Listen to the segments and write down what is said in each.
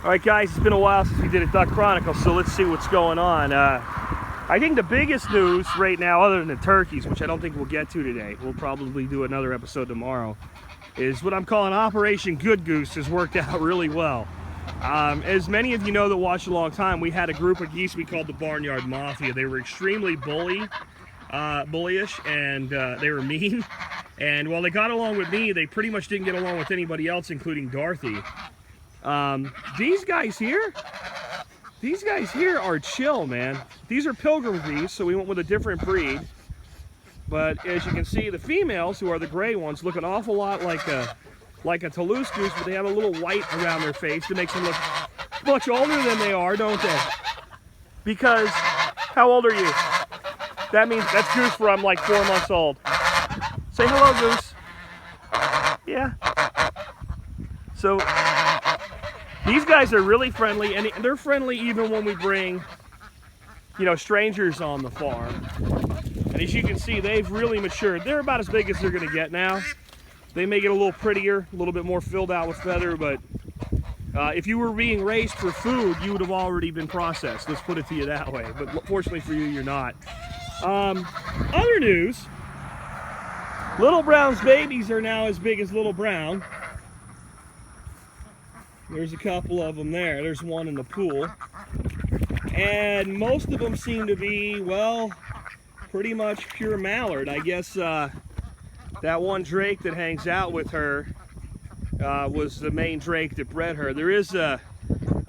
All right, guys, it's been a while since we did a Duck Chronicles, so let's see what's going on. I think the biggest news right now, other than the turkeys, which I don't think we'll get to today, we'll probably do another episode tomorrow, is what I'm calling Operation Good Goose has worked out really well. As many of you know that watched a long time, we had a group of geese we called the Barnyard Mafia. They were extremely bullyish, and they were mean. And while they got along with me, they pretty much didn't get along with anybody else, including Dorothy. These guys here are chill, man. These are pilgrim geese, so we went with a different breed. But as you can see, the females, who are the gray ones, look an awful lot like a Toulouse goose, but they have a little white around their face that makes them look much older than they are, don't they? Because, how old are you? That means, that's Goose for I'm like 4 months old. Say hello, Goose. Yeah. So, these guys are really friendly, and they're friendly even when we bring, you know, strangers on the farm. And as you can see, they've really matured. They're about as big as they're going to get now. They may get a little prettier, a little bit more filled out with feather, but if you were being raised for food, you would have already been processed. Let's put it to you that way. But fortunately for you, you're not. Other news, Little Brown's babies are now as big as Little Brown. There's a couple of them there. There's one in the pool. And most of them seem to be, well, pretty much pure mallard. I guess that one drake that hangs out with her was the main drake that bred her. There is a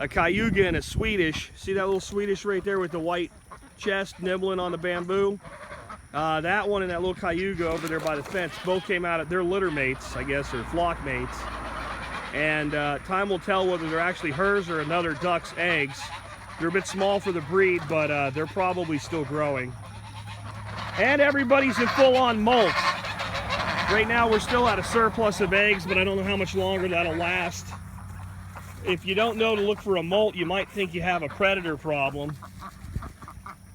Cayuga and a Swedish. See that little Swedish right there with the white chest nibbling on the bamboo? That one and that little Cayuga over there by the fence both came out of, they're litter mates, I guess, or flock mates. And time will tell whether they're actually hers or another duck's eggs. They're a bit small for the breed, but they're probably still growing. And everybody's in full-on molt. Right now we're still at a surplus of eggs, but I don't know how much longer that'll last. If you don't know to look for a molt, you might think you have a predator problem.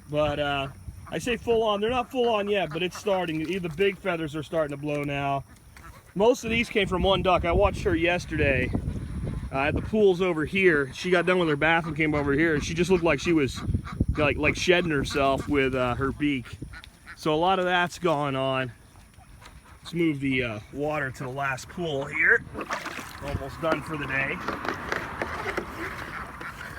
But I say full-on. They're not full-on yet, but it's starting. The big feathers are starting to blow now. Most of these came from one duck. I watched her yesterday at the pools over here. She got done with her bath and came over here, and she just looked like she was like shedding herself with her beak. So a lot of that's going on. Let's move the water to the last pool here. Almost done for the day.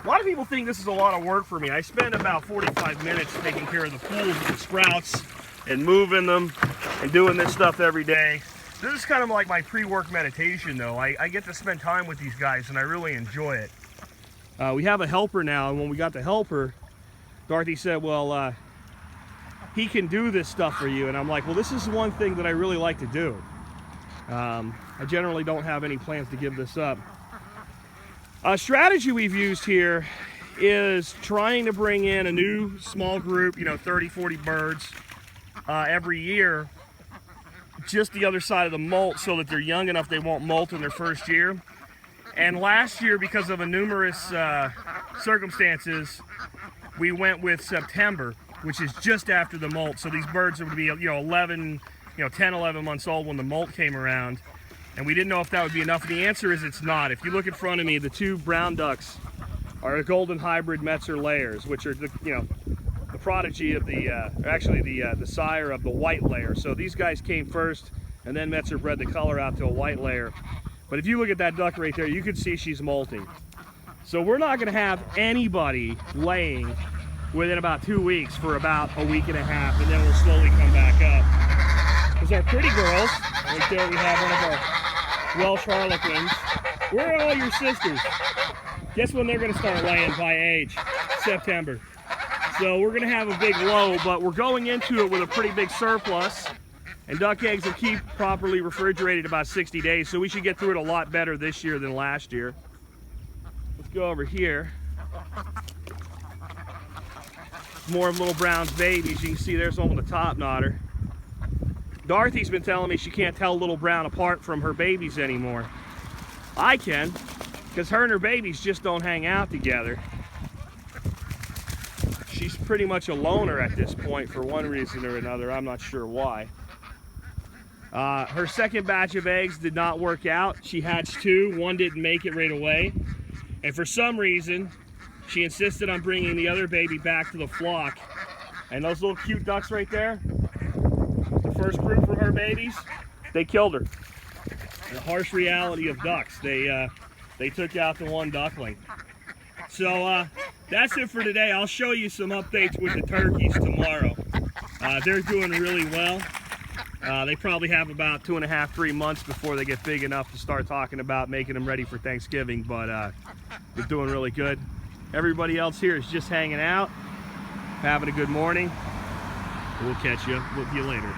A lot of people think this is a lot of work for me. I spend about 45 minutes taking care of the pools and the sprouts and moving them and doing this stuff every day. This is kind of like my pre-work meditation, though. I get to spend time with these guys, and I really enjoy it. We have a helper now, and when we got the helper, Dorothy said, well, he can do this stuff for you. And I'm like, well, this is one thing that I really like to do. I generally don't have any plans to give this up. A strategy we've used here is trying to bring in a new small group, you know, 30, 40 birds every year, just the other side of the molt, so that they're young enough they won't molt in their first year. And last year, because of numerous circumstances, we went with September, which is just after the molt. So these birds would be, you know, 10, 11 months old when the molt came around. And we didn't know if that would be enough. And the answer is it's not. If you look in front of me, the two brown ducks are golden hybrid Metzer layers, which are the, you know, the prodigy of the, actually the sire of the white layer. So these guys came first, and then Metzer bred the color out to a white layer. But if you look at that duck right there, you can see she's molting. So we're not going to have anybody laying within about 2 weeks for about a week and a half, and then we'll slowly come back up. Because our pretty girls, right there we have one of our Welsh Harlequins. Where are all your sisters? Guess when they're going to start laying by age? September. So we're going to have a big low, but we're going into it with a pretty big surplus. And duck eggs will keep properly refrigerated about 60 days, so we should get through it a lot better this year than last year. Let's go over here. More of Little Brown's babies. You can see there's one with a top knotter. Dorothy's been telling me she can't tell Little Brown apart from her babies anymore. I can, because her and her babies just don't hang out together. She's pretty much a loner at this point for one reason or another. I'm not sure why. Her second batch of eggs did not work out. She hatched two. One didn't make it right away. And for some reason, she insisted on bringing the other baby back to the flock. And those little cute ducks right there, the first group from her babies, they killed her. The harsh reality of ducks. They took out the one duckling. So that's it for today. I'll show you some updates with the turkeys tomorrow. They're doing really well. They probably have about 2.5, 3 months before they get big enough to start talking about making them ready for Thanksgiving, but they're doing really good. Everybody else here is just hanging out, having a good morning. We'll catch you. We'll see you later.